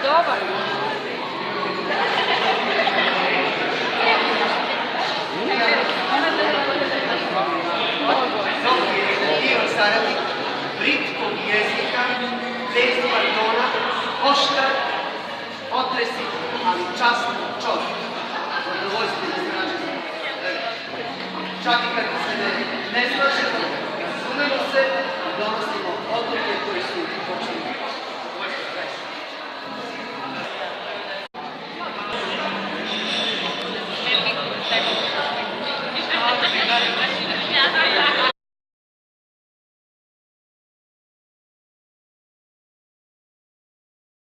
Dobar. Dio saradnik britkog jezika, bez pardona, oštar, otresi, ali častan čovjek. Zadovoljstveno izraženo. Čak i kad se ne slažemo, razumemo se, donosimo odluke koje su počeli